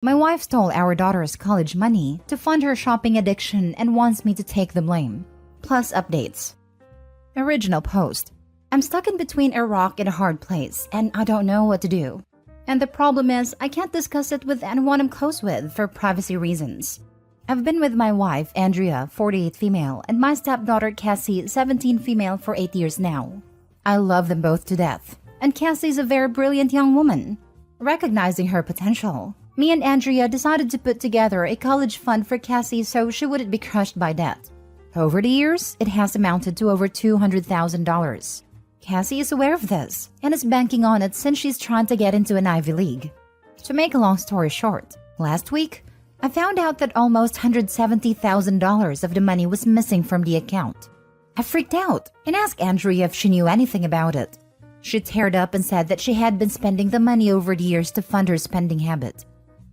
My wife stole our daughter's college money to fund her shopping addiction and wants me to take the blame. Plus updates. Original post. I'm stuck in between a rock and a hard place, and I don't know what to do. And the problem is, I can't discuss it with anyone I'm close with for privacy reasons. I've been with my wife, Andrea, 48 female, and my stepdaughter, Cassie, 17 female for 8 years now. I love them both to death, and Cassie's a very brilliant young woman. Recognizing her potential, me and Andrea decided to put together a college fund for Cassie so she wouldn't be crushed by debt. Over the years, it has amounted to over $200,000. Cassie is aware of this and is banking on it since she's trying to get into an Ivy League. To make a long story short, last week, I found out that almost $170,000 of the money was missing from the account. I freaked out and asked Andrea if she knew anything about it. She teared up and said that she had been spending the money over the years to fund her spending habit.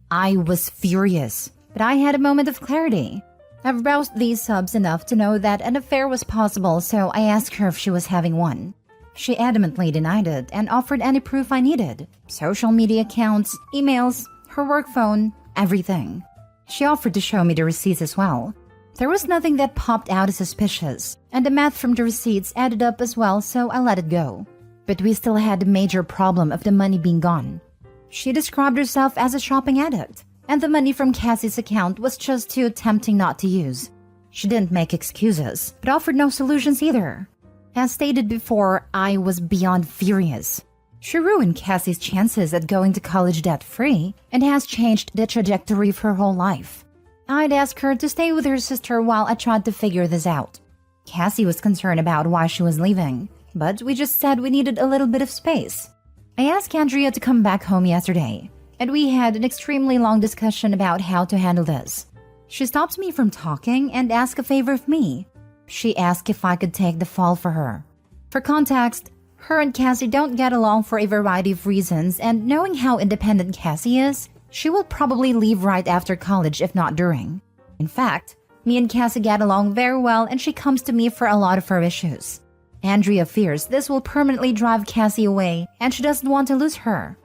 I was furious, but I had a moment of clarity. I've browsed these subs enough to know that an affair was possible, so I asked her if she was having one. She adamantly denied it and offered any proof I needed. Social media accounts, emails, her work phone, everything. She offered to show me the receipts as well. There was nothing that popped out as suspicious, and the math from the receipts added up as well, so I let it go. But we still had the major problem of the money being gone. She described herself as a shopping addict, and the money from Cassie's account was just too tempting not to use. She didn't make excuses, but offered no solutions either. As stated before, I was beyond furious. She ruined Cassie's chances at going to college debt-free and has changed the trajectory of her whole life. I'd asked her to stay with her sister while I tried to figure this out. Cassie was concerned about why she was leaving, but we just said we needed a little bit of space. I asked Andrea to come back home yesterday, and we had an extremely long discussion about how to handle this. She stopped me from talking and asked a favor of me. She asked if I could take the fall for her. For context, her and Cassie don't get along for a variety of reasons, and knowing how independent Cassie is, she will probably leave right after college if not during. In fact, me and Cassie get along very well and she comes to me for a lot of her issues. Andrea fears this will permanently drive Cassie away and she doesn't want to lose her.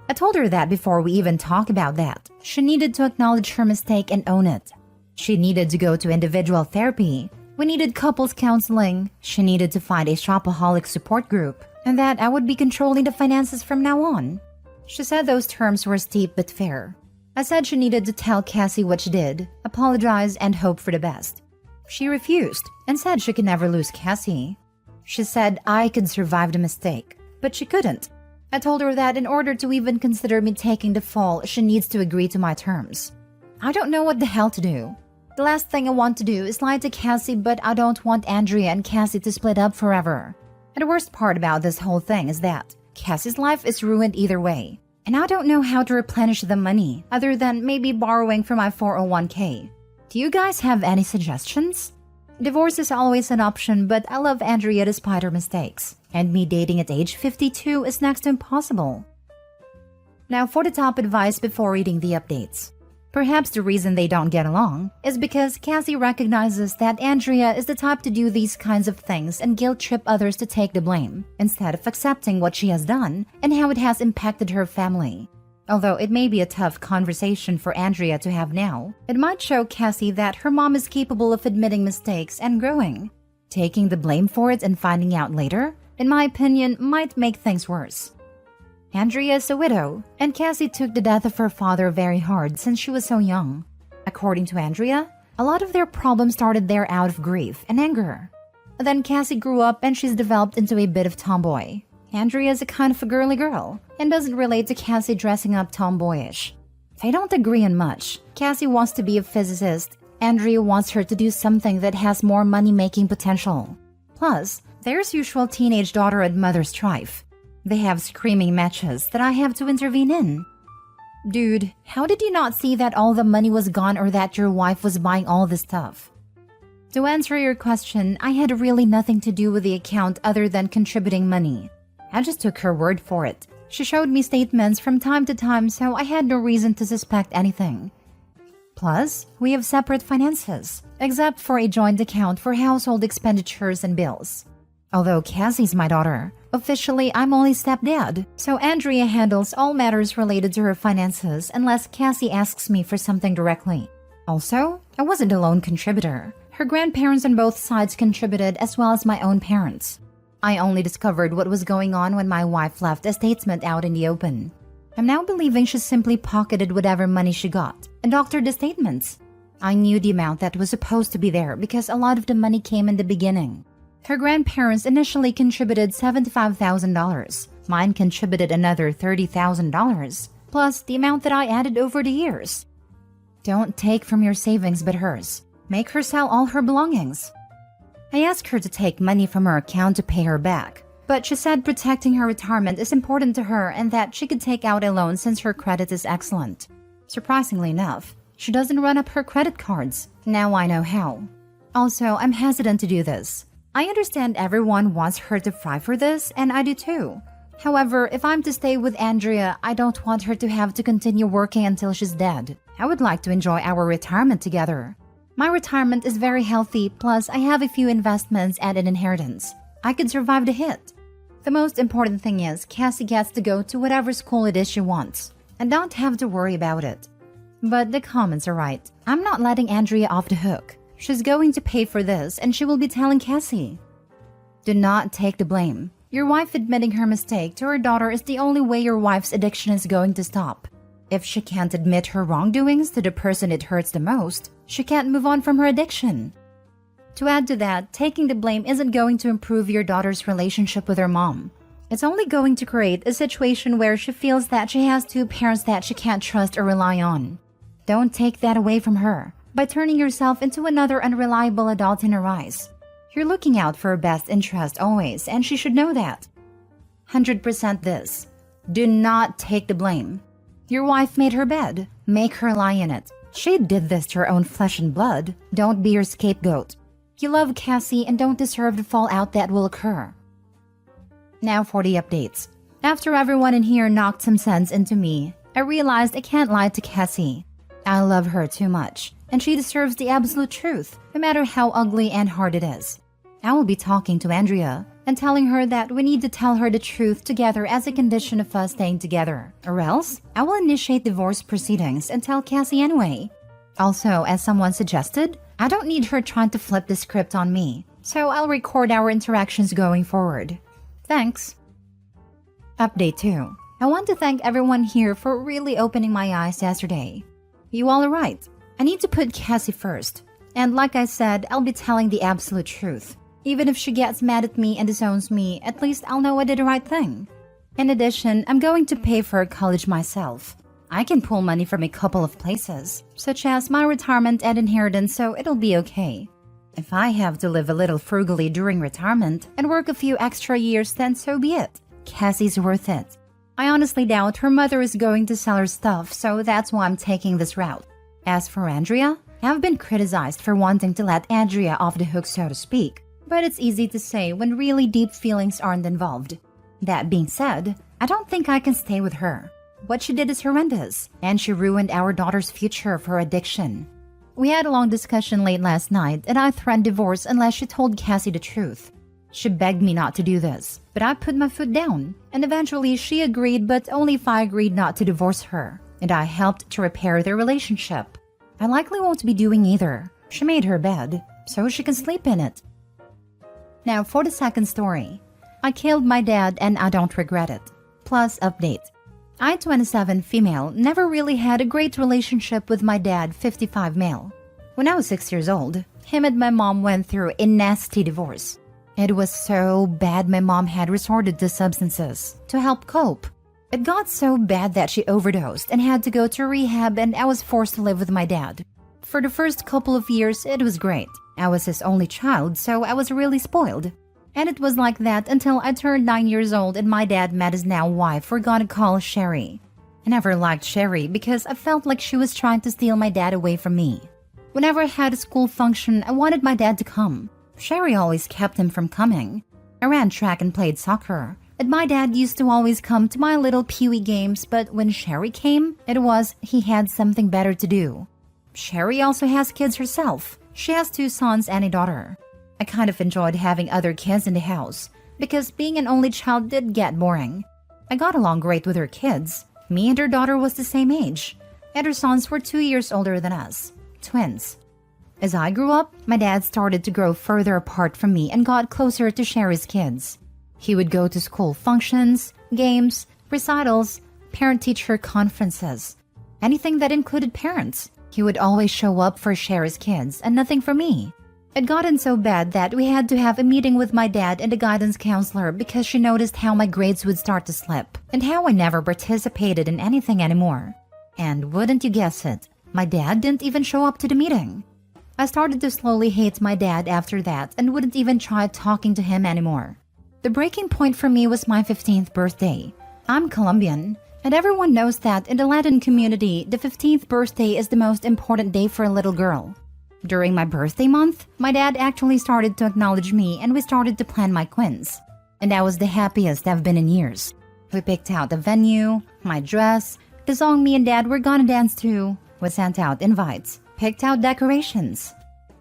I told her that before we even talk about that, she needed to acknowledge her mistake and own it. She needed to go to individual therapy. We needed couples counseling, she needed to find a shopaholic support group, and that I would be controlling the finances from now on. She said those terms were steep but fair. I said she needed to tell Cassie what she did, apologize, and hope for the best. She refused and said she could never lose Cassie. She said I could survive the mistake, but she couldn't. I told her that in order to even consider me taking the fall, she needs to agree to my terms. I don't know what the hell to do. The last thing I want to do is lie to Cassie, but I don't want Andrea and Cassie to split up forever. And the worst part about this whole thing is that Cassie's life is ruined either way, and I don't know how to replenish the money other than maybe borrowing from my 401k. Do you guys have any suggestions? Divorce is always an option, but I love Andrea despite her mistakes, and me dating at age 52 is next to impossible. Now for the top advice before reading the updates. Perhaps the reason they don't get along is because Cassie recognizes that Andrea is the type to do these kinds of things and guilt trip others to take the blame, instead of accepting what she has done and how it has impacted her family. Although it may be a tough conversation for Andrea to have now, it might show Cassie that her mom is capable of admitting mistakes and growing. Taking the blame for it and finding out later, in my opinion, might make things worse. Andrea is a widow, and Cassie took the death of her father very hard since she was so young. According to Andrea, a lot of their problems started there out of grief and anger. Then Cassie grew up and she's developed into a bit of tomboy. Andrea is a kind of a girly girl and doesn't relate to Cassie dressing up tomboyish. They don't agree on much. Cassie wants to be a physicist. Andrea wants her to do something that has more money-making potential. Plus, there's usual teenage daughter and mother strife. They have screaming matches that I have to intervene in. Dude, how did you not see that all the money was gone or that your wife was buying all this stuff? To answer your question, I had really nothing to do with the account other than contributing money. I just took her word for it. She showed me statements from time to time, so I had no reason to suspect anything. Plus, we have separate finances, except for a joint account for household expenditures and bills. Although Cassie's my daughter, Officially, I'm only stepdad, so Andrea handles all matters related to her finances unless Cassie asks me for something directly. Also, I wasn't a lone contributor. Her grandparents on both sides contributed as well as my own parents. I only discovered what was going on when my wife left a statement out in the open. I'm now believing she simply pocketed whatever money she got and doctored the statements. I knew the amount that was supposed to be there because a lot of the money came in the beginning. Her grandparents initially contributed $75,000. Mine contributed another $30,000, plus the amount that I added over the years. Don't take from your savings but hers. Make her sell all her belongings. I asked her to take money from her account to pay her back, but she said protecting her retirement is important to her and that she could take out a loan since her credit is excellent. Surprisingly enough, she doesn't run up her credit cards. Now I know how. Also, I'm hesitant to do this. I understand everyone wants her to fry for this, and I do too. However, if I'm to stay with Andrea, I don't want her to have to continue working until she's dead. I would like to enjoy our retirement together. My retirement is very healthy, plus I have a few investments and an inheritance. I could survive the hit. The most important thing is Cassie gets to go to whatever school it is she wants, and don't have to worry about it. But the comments are right. I'm not letting Andrea off the hook. She's going to pay for this, and she will be telling Cassie. Do not take the blame. Your wife admitting her mistake to her daughter is the only way your wife's addiction is going to stop. If she can't admit her wrongdoings to the person it hurts the most, she can't move on from her addiction. To add to that, taking the blame isn't going to improve your daughter's relationship with her mom. It's only going to create a situation where she feels that she has two parents that she can't trust or rely on. Don't take that away from her by turning yourself into another unreliable adult in her eyes. You're looking out for her best interest always, and she should know that. 100% this. Do not take the blame. Your wife made her bed. Make her lie in it. She did this to her own flesh and blood. Don't be your scapegoat. You love Cassie and don't deserve the fallout that will occur. Now for the updates. After everyone in here knocked some sense into me, I realized I can't lie to Cassie. I love her too much, and she deserves the absolute truth, no matter how ugly and hard it is. I will be talking to Andrea and telling her that we need to tell her the truth together as a condition of us staying together, or else I will initiate divorce proceedings and tell Cassie anyway. Also, as someone suggested, I don't need her trying to flip the script on me, so I'll record our interactions going forward. Thanks. Update 2. I want to thank everyone here for really opening my eyes yesterday. You all are right. I need to put Cassie first. And like I said, I'll be telling the absolute truth. Even if she gets mad at me and disowns me, at least I'll know I did the right thing. In addition, I'm going to pay for her college myself. I can pull money from a couple of places, such as my retirement and inheritance, so it'll be okay. If I have to live a little frugally during retirement and work a few extra years, then so be it. Cassie's worth it. I honestly doubt her mother is going to sell her stuff, so that's why I'm taking this route. As for Andrea, I've been criticized for wanting to let Andrea off the hook, so to speak. But it's easy to say when really deep feelings aren't involved. That being said, I don't think I can stay with her. What she did is horrendous, and she ruined our daughter's future for addiction. We had a long discussion late last night, and I threatened divorce unless she told Cassie the truth. She begged me not to do this, but I put my foot down, and eventually she agreed, but only if I agreed not to divorce her, and I helped to repair their relationship. I likely won't be doing either. She made her bed, so she can sleep in it. Now for the second story. I killed my dad and I don't regret it. Plus update. I, 27 female, never really had a great relationship with my dad, 55 male. When I was 6 years old, him and my mom went through a nasty divorce. It was so bad my mom had resorted to substances to help cope. It got so bad that she overdosed and had to go to rehab, and I was forced to live with my dad. For the first couple of years, it was great. I was his only child, so I was really spoiled. And it was like that until I turned 9 years old and my dad met his now wife we're gonna call Sherry. I never liked Sherry because I felt like she was trying to steal my dad away from me. Whenever I had a school function, I wanted my dad to come. Sherry always kept him from coming. I ran track and played soccer, and my dad used to always come to my little peewee games, but when Sherry came, it was he had something better to do. Sherry also has kids herself. She has 2 sons and a daughter. I kind of enjoyed having other kids in the house, because being an only child did get boring. I got along great with her kids. Me and her daughter was the same age, and her sons were 2 years older than us, twins. As I grew up, my dad started to grow further apart from me and got closer to Sherry's kids. He would go to school functions, games, recitals, parent-teacher conferences, anything that included parents. He would always show up for Sherry's kids and nothing for me. It gotten so bad that we had to have a meeting with my dad and a guidance counselor because she noticed how my grades would start to slip and how I never participated in anything anymore. And wouldn't you guess it, my dad didn't even show up to the meeting. I started to slowly hate my dad after that and wouldn't even try talking to him anymore. The breaking point for me was my 15th birthday. I'm Colombian, and everyone knows that in the Latin community, the 15th birthday is the most important day for a little girl. During my birthday month, my dad actually started to acknowledge me and we started to plan my quins. And that was the happiest I've been in years. We picked out the venue, my dress, the song me and dad were gonna dance to. We sent out invites, picked out decorations.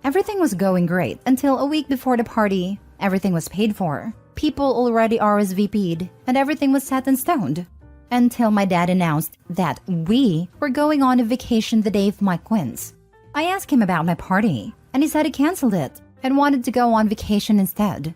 Everything was going great until a week before the party. Everything was paid for. People already RSVP'd and everything was set in stone. Until my dad announced that we were going on a vacation the day of my quins. I asked him about my party, and he said he canceled it and wanted to go on vacation instead.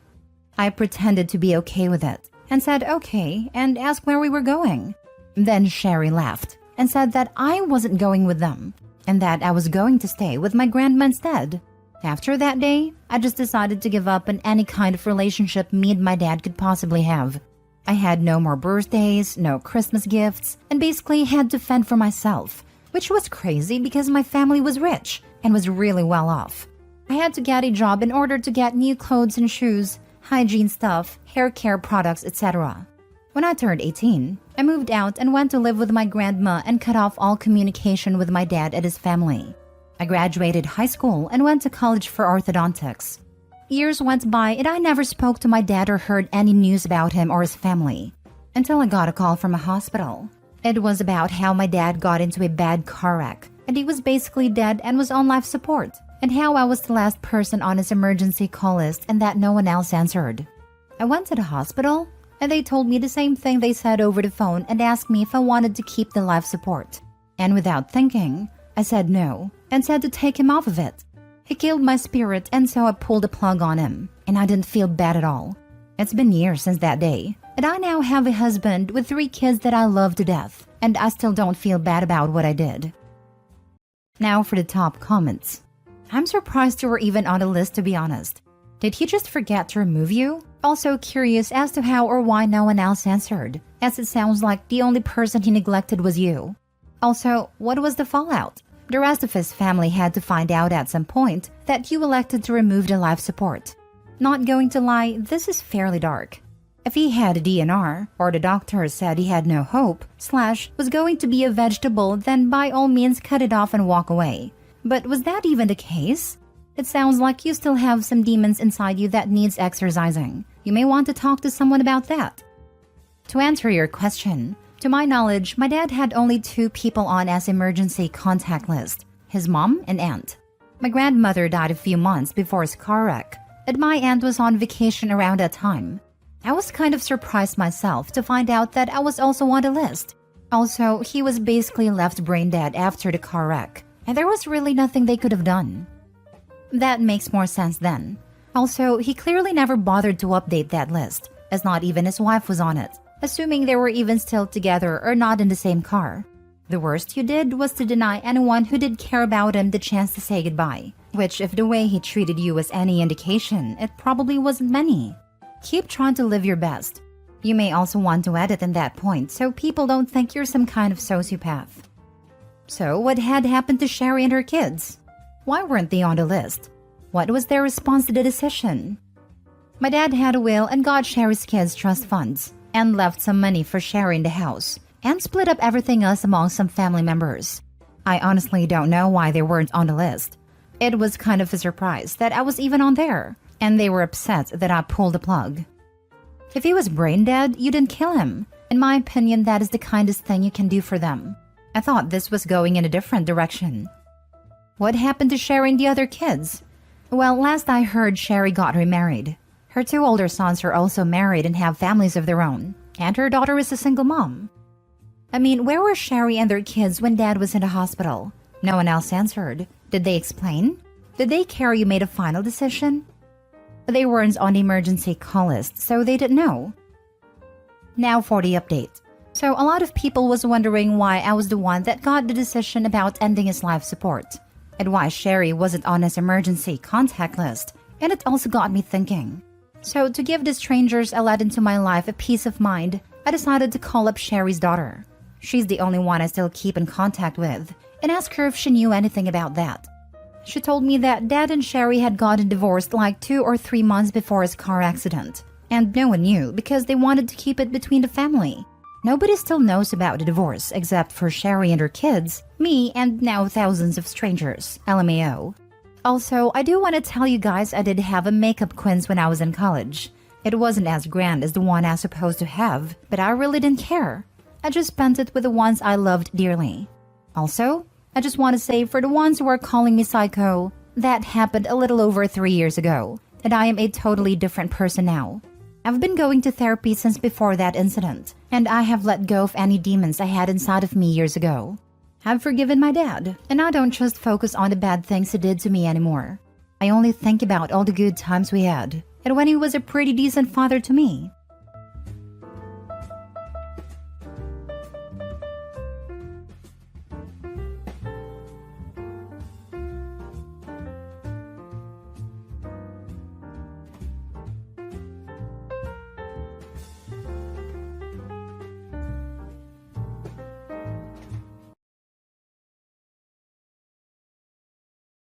I pretended to be okay with it and said okay and asked where we were going. Then Sherry laughed and said that I wasn't going with them and that I was going to stay with my grandma instead. After that day, I just decided to give up on any kind of relationship me and my dad could possibly have. I had no more birthdays, no Christmas gifts, and basically had to fend for myself, which was crazy because my family was rich and was really well off. I had to get a job in order to get new clothes and shoes, hygiene stuff, hair care products, etc. When I turned 18, I moved out and went to live with my grandma and cut off all communication with my dad and his family. I graduated high school and went to college for orthodontics. Years went by and I never spoke to my dad or heard any news about him or his family until I got a call from a hospital. It was about how my dad got into a bad car wreck and he was basically dead and was on life support, and how I was the last person on his emergency call list and that no one else answered. I went to the hospital and they told me the same thing they said over the phone and asked me if I wanted to keep the life support. And without thinking, I said no and said to take him off of it. He killed my spirit and so I pulled the plug on him and I didn't feel bad at all. It's been years since that day. And I now have a husband with 3 kids that I love to death, and I still don't feel bad about what I did. Now for the top comments. I'm surprised you were even on the list, to be honest. Did he just forget to remove you? Also curious as to how or why no one else answered, as it sounds like the only person he neglected was you. Also, what was the fallout? The rest of his family had to find out at some point that you elected to remove the life support. Not going to lie, this is fairly dark. If he had a DNR, or the doctor said he had no hope, / was going to be a vegetable, then by all means cut it off and walk away. But was that even the case? It sounds like you still have some demons inside you that needs exorcising. You may want to talk to someone about that. To answer your question, to my knowledge, my dad had only 2 people on as emergency contact list, his mom and aunt. My grandmother died a few months before his car wreck, and my aunt was on vacation around that time. I was kind of surprised myself to find out that I was also on the list. Also, he was basically left brain dead after the car wreck, and there was really nothing they could have done. That makes more sense then. Also, he clearly never bothered to update that list, as not even his wife was on it, assuming they were even still together or not in the same car. The worst you did was to deny anyone who did care about him the chance to say goodbye, which if the way he treated you was any indication, it probably wasn't many. Keep trying to live your best. You may also want to edit in that point so people don't think you're some kind of sociopath. So what had happened to Sherry and her kids? Why weren't they on the list? What was their response to the decision? My dad had a will and got Sherry's kids trust funds and left some money for Sherry in the house and split up everything else among some family members. I honestly don't know why they weren't on the list. It was kind of a surprise that I was even on there, and they were upset that I pulled the plug. If he was brain dead, you didn't kill him. In my opinion, that is the kindest thing you can do for them. I thought this was going in a different direction. What happened to Sherry and the other kids? Well, last I heard, Sherry got remarried. Her two older sons are also married and have families of their own, and her daughter is a single mom. I mean, where were Sherry and their kids when Dad was in the hospital? No one else answered. Did they explain? Did they care you made a final decision? They weren't on the emergency call list, so they didn't know. Now for the update. So a lot of people was wondering why I was the one that got the decision about ending his life support, and why Sherry wasn't on his emergency contact list, and it also got me thinking. So to give the strangers I let into my life a peace of mind, I decided to call up Sherry's daughter. She's the only one I still keep in contact with, and ask her if she knew anything about that. She told me that Dad and Sherry had gotten divorced like 2 or 3 months before his car accident, and no one knew because they wanted to keep it between the family. Nobody still knows about the divorce except for Sherry and her kids, me, and now thousands of strangers, LMAO. Also, I do want to tell you guys I did have a makeup quiz when I was in college. It wasn't as grand as the one I was supposed to have, but I really didn't care. I just spent it with the ones I loved dearly. Also, I just want to say for the ones who are calling me psycho, that happened a little over 3 years ago, and I am a totally different person now. I've been going to therapy since before that incident, and I have let go of any demons I had inside of me years ago. I've forgiven my dad, and I don't just focus on the bad things he did to me anymore. I only think about all the good times we had, and when he was a pretty decent father to me.